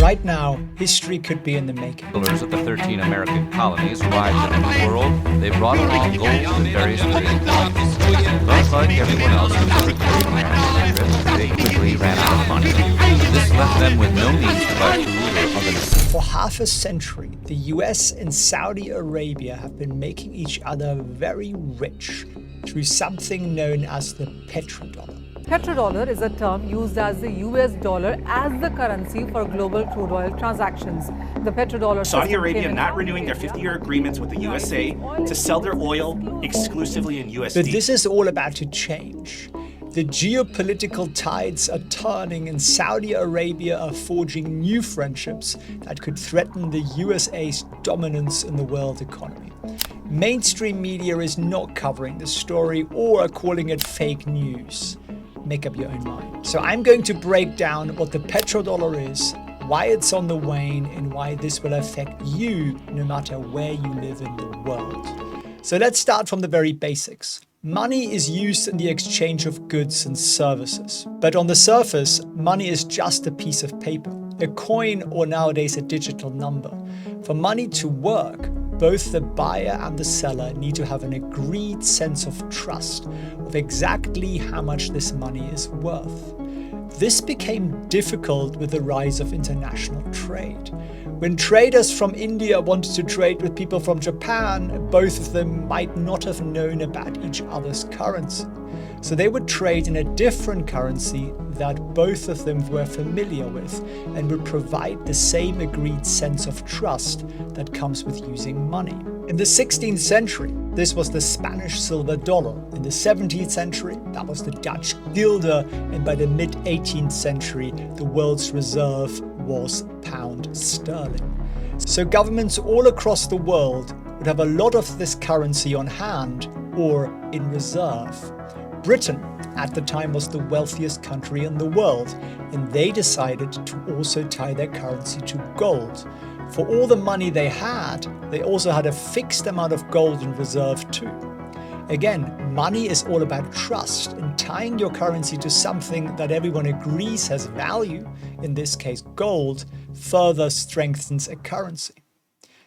Right now, history could be in the making. Settlers of the 13 American colonies arrived in the New World. They brought along gold and various trading coins. But like everyone else who ever carried around their trip, they quickly ran out of money. This left them with no means to buy food or other necessities. For half a century, the US and Saudi Arabia have been making each other very rich through something known as the petrodollar. Petrodollar is a term used as the US dollar as the currency for global crude oil transactions. The petrodollar Saudi Arabia not renewing their 50-year agreements with the USA to sell their oil exclusively in USD. But this is all about to change. The geopolitical tides are turning and Saudi Arabia are forging new friendships that could threaten the USA's dominance in the world economy. Mainstream media is not covering the story or are calling it fake news. Make up your own mind. So I'm going to break down what the petrodollar is, why it's on the wane, and why this will affect you no matter where you live in the world. So let's start from the very basics. Money is used in the exchange of goods and services. But on the surface, money is just a piece of paper, a coin, or nowadays a digital number. For money to work, both the buyer and the seller need to have an agreed sense of trust of exactly how much this money is worth. This became difficult with the rise of international trade. When traders from India wanted to trade with people from Japan, both of them might not have known about each other's currency. So they would trade in a different currency that both of them were familiar with and would provide the same agreed sense of trust that comes with using money. In the 16th century, this was the Spanish silver dollar. In the 17th century, that was the Dutch guilder. And by the mid-18th century, the world's reserve was pound sterling. So governments all across the world would have a lot of this currency on hand or in reserve. Britain at the time was the wealthiest country in the world, and they decided to also tie their currency to gold. For all the money they had, they also had a fixed amount of gold in reserve too. Again, money is all about trust, and tying your currency to something that everyone agrees has value, in this case gold, further strengthens a currency.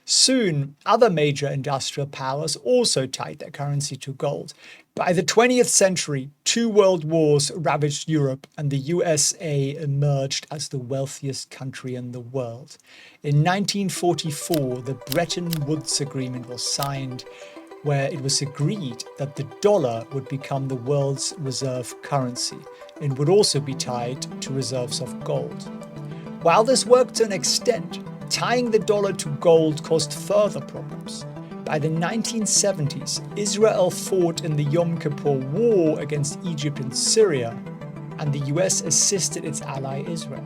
Soon, other major industrial powers also tied their currency to gold. By the 20th century, 2 world wars ravaged Europe, and the USA emerged as the wealthiest country in the world. In 1944, the Bretton Woods Agreement was signed, where it was agreed that the dollar would become the world's reserve currency and would also be tied to reserves of gold. While this worked to an extent, tying the dollar to gold caused further problems. By the 1970s, Israel fought in the Yom Kippur War against Egypt and Syria, and the US assisted its ally Israel.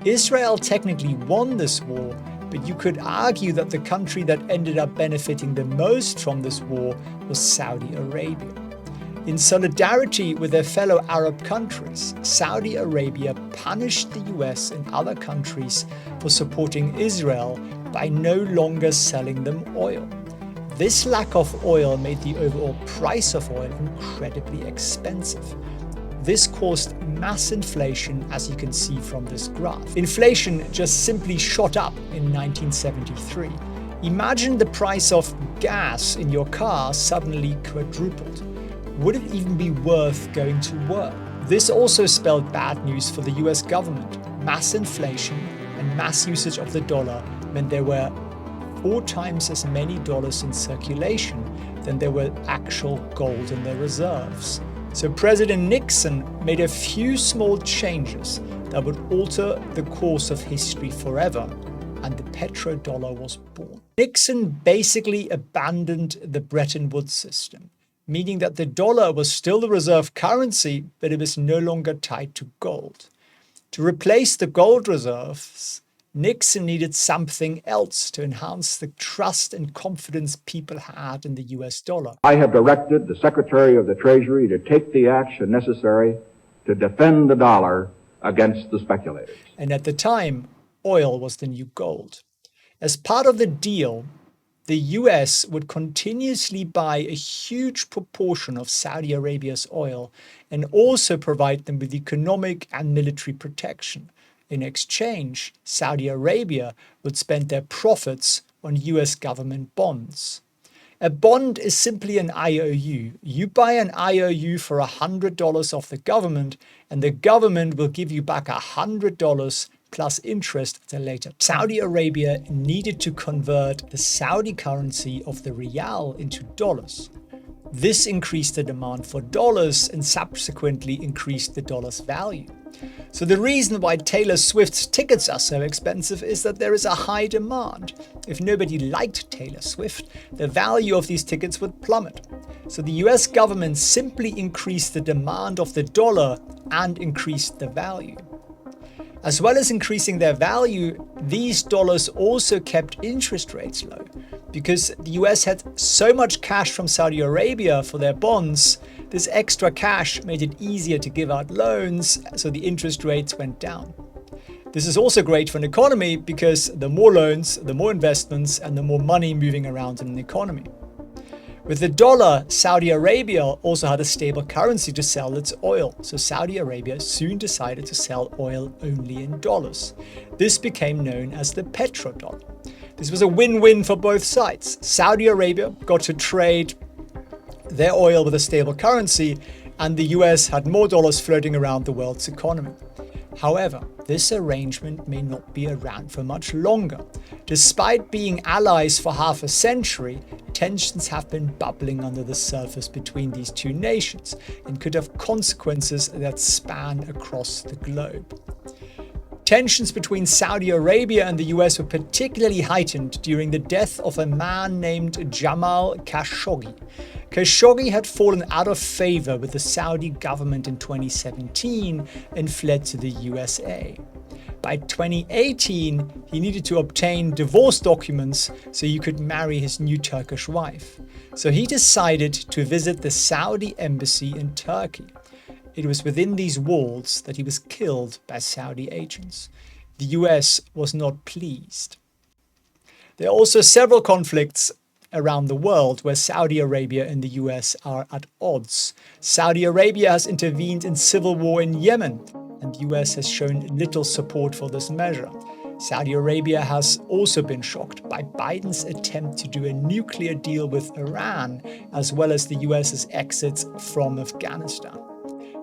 Israel technically won this war, but you could argue that the country that ended up benefiting the most from this war was Saudi Arabia. In solidarity with their fellow Arab countries, Saudi Arabia punished the US and other countries for supporting Israel by no longer selling them oil. This lack of oil made the overall price of oil incredibly expensive. This caused mass inflation, as you can see from this graph. Inflation just simply shot up in 1973. Imagine the price of gas in your car suddenly quadrupled. Would it even be worth going to work? This also spelled bad news for the US government. Mass inflation and mass usage of the dollar meant there were 4 times as many dollars in circulation than there were actual gold in their reserves. So President Nixon made a few small changes that would alter the course of history forever, and the petrodollar was born. Nixon basically abandoned the Bretton Woods system, meaning that the dollar was still the reserve currency, but it was no longer tied to gold. To replace the gold reserves, Nixon needed something else to enhance the trust and confidence people had in the US dollar. I have directed the Secretary of the Treasury to take the action necessary to defend the dollar against the speculators. And at the time, oil was the new gold. As part of the deal, the US would continuously buy a huge proportion of Saudi Arabia's oil and also provide them with economic and military protection. In exchange, Saudi Arabia would spend their profits on US government bonds. A bond is simply an IOU. You buy an IOU for $100 off the government, and the government will give you back $100 plus interest at a later time. Saudi Arabia needed to convert the Saudi currency of the rial into dollars. This increased the demand for dollars and subsequently increased the dollar's value. So the reason why Taylor Swift's tickets are so expensive is that there is a high demand. If nobody liked Taylor Swift, the value of these tickets would plummet. So the US government simply increased the demand of the dollar and increased the value. As well as increasing their value, these dollars also kept interest rates low because the US had so much cash from Saudi Arabia for their bonds. This extra cash made it easier to give out loans, so the interest rates went down. This is also great for an economy because the more loans, the more investments, and the more money moving around in an economy. With the dollar, Saudi Arabia also had a stable currency to sell its oil, so Saudi Arabia soon decided to sell oil only in dollars. This became known as the petrodollar. This was a win-win for both sides. Saudi Arabia got to trade their oil with a stable currency, and the US had more dollars floating around the world's economy. However, this arrangement may not be around for much longer. Despite being allies for half a century, tensions have been bubbling under the surface between these two nations and could have consequences that span across the globe. Tensions between Saudi Arabia and the US were particularly heightened during the death of a man named Jamal Khashoggi. Khashoggi had fallen out of favor with the Saudi government in 2017 and fled to the USA. By 2018, he needed to obtain divorce documents so he could marry his new Turkish wife. So he decided to visit the Saudi embassy in Turkey. It was within these walls that he was killed by Saudi agents. The US was not pleased. There are also several conflicts around the world where Saudi Arabia and the US are at odds. Saudi Arabia has intervened in civil war in Yemen, and the US has shown little support for this measure. Saudi Arabia has also been shocked by Biden's attempt to do a nuclear deal with Iran, as well as the US's exits from Afghanistan.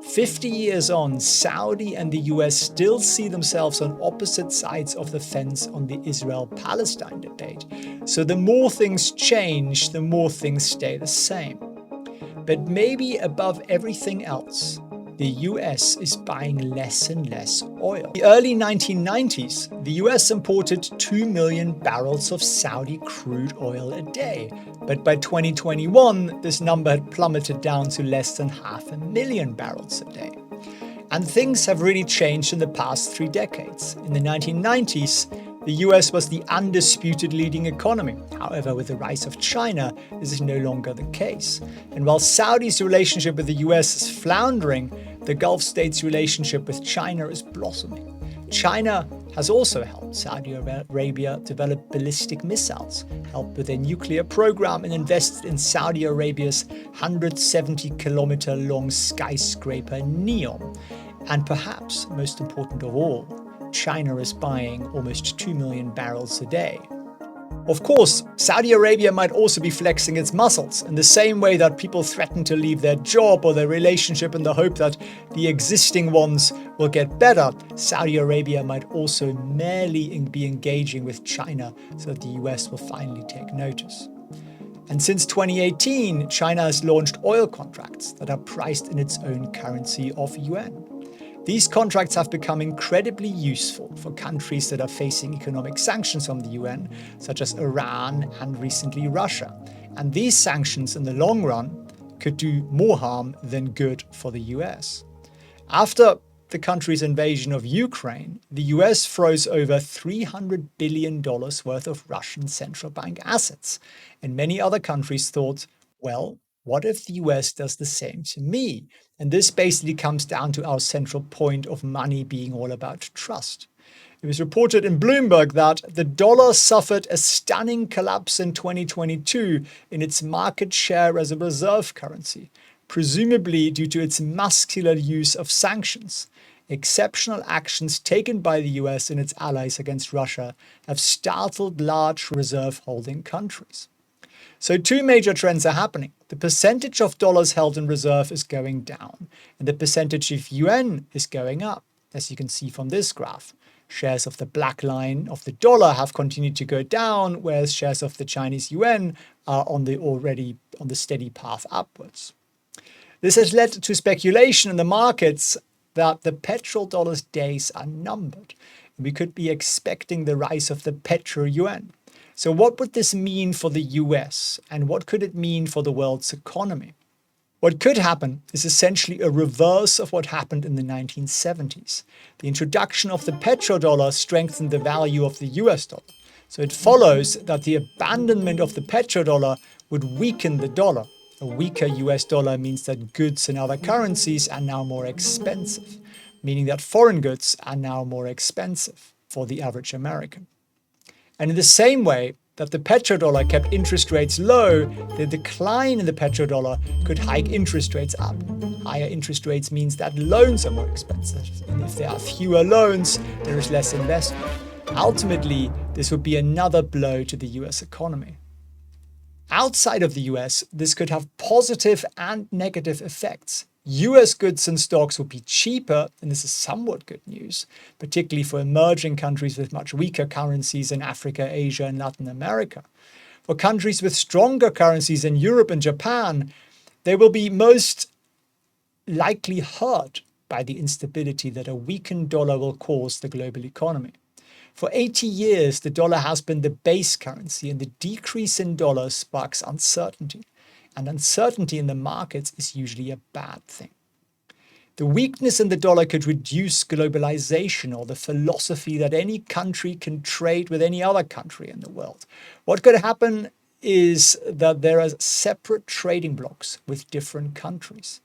50 years on, Saudi and the US still see themselves on opposite sides of the fence on the Israel-Palestine debate. So the more things change, the more things stay the same. But maybe above everything else, the US is buying less and less oil. In the early 1990s, the US imported 2 million barrels of Saudi crude oil a day. But by 2021, this number had plummeted down to less than 500,000 barrels a day. And things have really changed in the past 3 decades. In the 1990s, the US was the undisputed leading economy. However, with the rise of China, this is no longer the case. And while Saudi's relationship with the US is floundering, the Gulf states' relationship with China is blossoming. China has also helped Saudi Arabia develop ballistic missiles, helped with their nuclear program, and invested in Saudi Arabia's 170-kilometer long skyscraper NEOM. And perhaps most important of all, China is buying almost 2 million barrels a day. Of course, Saudi Arabia might also be flexing its muscles in the same way that people threaten to leave their job or their relationship in the hope that the existing ones will get better. Saudi Arabia might also merely be engaging with China so that the US will finally take notice. And since 2018, China has launched oil contracts that are priced in its own currency of yuan. These contracts have become incredibly useful for countries that are facing economic sanctions from the UN, such as Iran and recently Russia. And these sanctions in the long run could do more harm than good for the US. After the country's invasion of Ukraine, the US froze over $300 billion worth of Russian central bank assets. And many other countries thought, well, what if the US does the same to me? And this basically comes down to our central point of money being all about trust. It was reported in Bloomberg that the dollar suffered a stunning collapse in 2022 in its market share as a reserve currency, presumably due to its muscular use of sanctions. exceptional actions taken by the US and its allies against Russia have startled large reserve holding countries. So two major trends are happening. The percentage of dollars held in reserve is going down, and the percentage of yuan is going up, as you can see from this graph. Shares of the black line of the dollar have continued to go down, whereas shares of the Chinese yuan are already on the steady path upwards. This has led to speculation in the markets that the petrodollar's days are numbered. We could be expecting the rise of the petro-yuan. So what would this mean for the US, and what could it mean for the world's economy? What could happen is essentially a reverse of what happened in the 1970s. The introduction of the petrodollar strengthened the value of the US dollar. So it follows that the abandonment of the petrodollar would weaken the dollar. A weaker US dollar means that goods in other currencies are now more expensive, meaning that foreign goods are now more expensive for the average American. And in the same way that the petrodollar kept interest rates low, the decline in the petrodollar could hike interest rates up. Higher interest rates means that loans are more expensive. And if there are fewer loans, there is less investment. Ultimately, this would be another blow to the US economy. Outside of the US, this could have positive and negative effects. US goods and stocks would be cheaper, and this is somewhat good news, particularly for emerging countries with much weaker currencies in Africa, Asia, and Latin America. For countries with stronger currencies in Europe and Japan, they will be most likely hurt by the instability that a weakened dollar will cause the global economy. For 80 years, the dollar has been the base currency, and the decrease in dollars sparks uncertainty. And uncertainty in the markets is usually a bad thing. The weakness in the dollar could reduce globalization, or the philosophy that any country can trade with any other country in the world. What could happen is that there are separate trading blocks with different countries.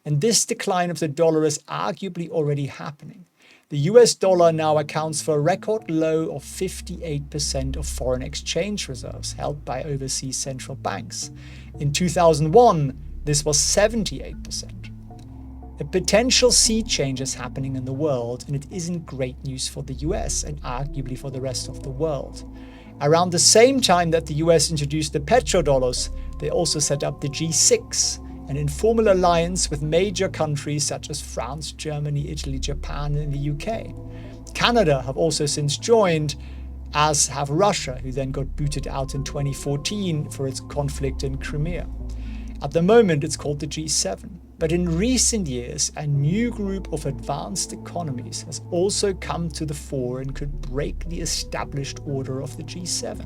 And this decline of the dollar is arguably already happening. The US dollar now accounts for a record low of 58% of foreign exchange reserves held by overseas central banks. In 2001, this was 78%. A potential sea change is happening in the world, and it isn't great news for the US and arguably for the rest of the world. Around the same time that the US introduced the petrodollars, they also set up the G6, an informal alliance with major countries such as France, Germany, Italy, Japan, and the UK. Canada have also since joined, as have Russia, who then got booted out in 2014 for its conflict in Crimea. At the moment, it's called the G7. But in recent years, a new group of advanced economies has also come to the fore and could break the established order of the G7.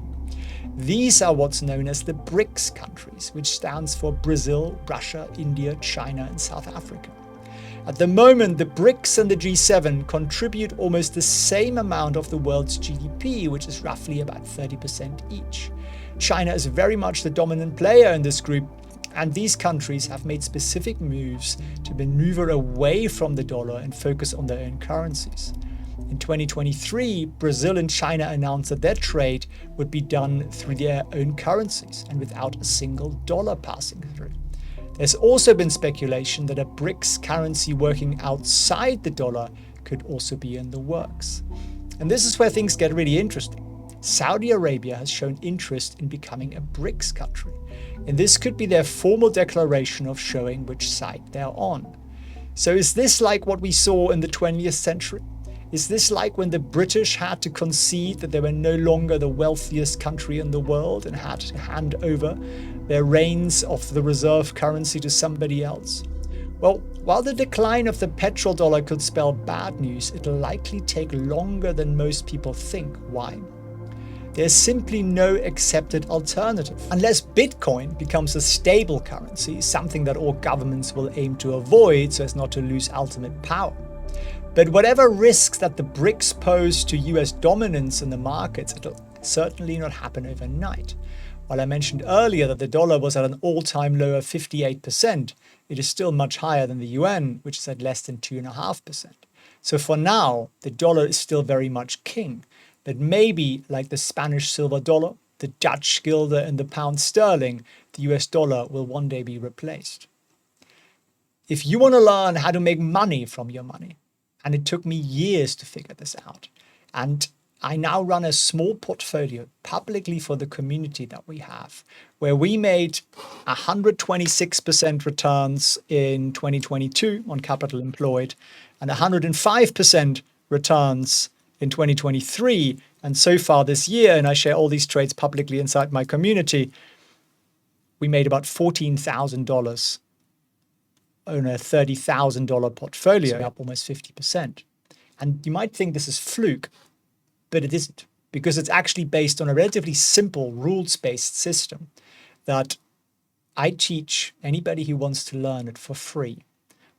These are what's known as the BRICS countries, which stands for Brazil, Russia, India, China, and South Africa. At the moment, the BRICS and the G7 contribute almost the same amount of the world's GDP, which is roughly about 30% each. China is very much the dominant player in this group, and these countries have made specific moves to maneuver away from the dollar and focus on their own currencies. In 2023, Brazil and China announced that their trade would be done through their own currencies and without a single dollar passing through. There's also been speculation that a BRICS currency working outside the dollar could also be in the works. And this is where things get really interesting. Saudi Arabia has shown interest in becoming a BRICS country, and this could be their formal declaration of showing which side they're on. So is this like what we saw in the 20th century? Is this like when the British had to concede that they were no longer the wealthiest country in the world and had to hand over their reins of the reserve currency to somebody else? Well, while the decline of the petrodollar could spell bad news, it'll likely take longer than most people think. Why? There's simply no accepted alternative. Unless Bitcoin becomes a stable currency, something that all governments will aim to avoid so as not to lose ultimate power. But whatever risks that the BRICS pose to US dominance in the markets, it'll certainly not happen overnight. While I mentioned earlier that the dollar was at an all-time low of 58%, it is still much higher than the yuan, which is at less than 2.5%. So for now, the dollar is still very much king. But maybe, like the Spanish silver dollar, the Dutch guilder, and the pound sterling, the US dollar will one day be replaced. If you want to learn how to make money from your money, And it took me years to figure this out. And I now run a small portfolio publicly for the community that we have, where we made 126% returns in 2022 on capital employed and 105% returns in 2023. And so far this year, and I share all these trades publicly inside my community, we made about $14,000 on a $30,000 portfolio, up almost 50%. And you might think this is fluke, but it isn't, because it's actually based on a relatively simple rules-based system that I teach anybody who wants to learn it for free.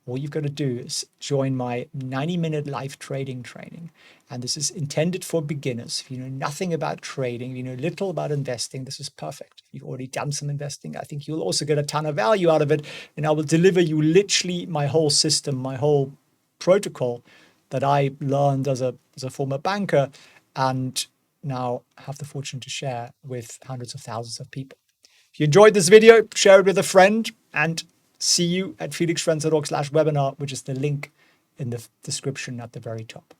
All you've got to do is join my 90-minute live trading training. And this is intended for beginners. If you know nothing about trading, if you know little about investing, this is perfect. If you've already done some investing, I think you'll also get a ton of value out of it. And I will deliver you literally my whole system, my whole protocol that I learned as a former banker and now have the fortune to share with hundreds of thousands of people. If you enjoyed this video, share it with a friend, and see you at felixfriends.org/webinar, which is the link in the description at the very top.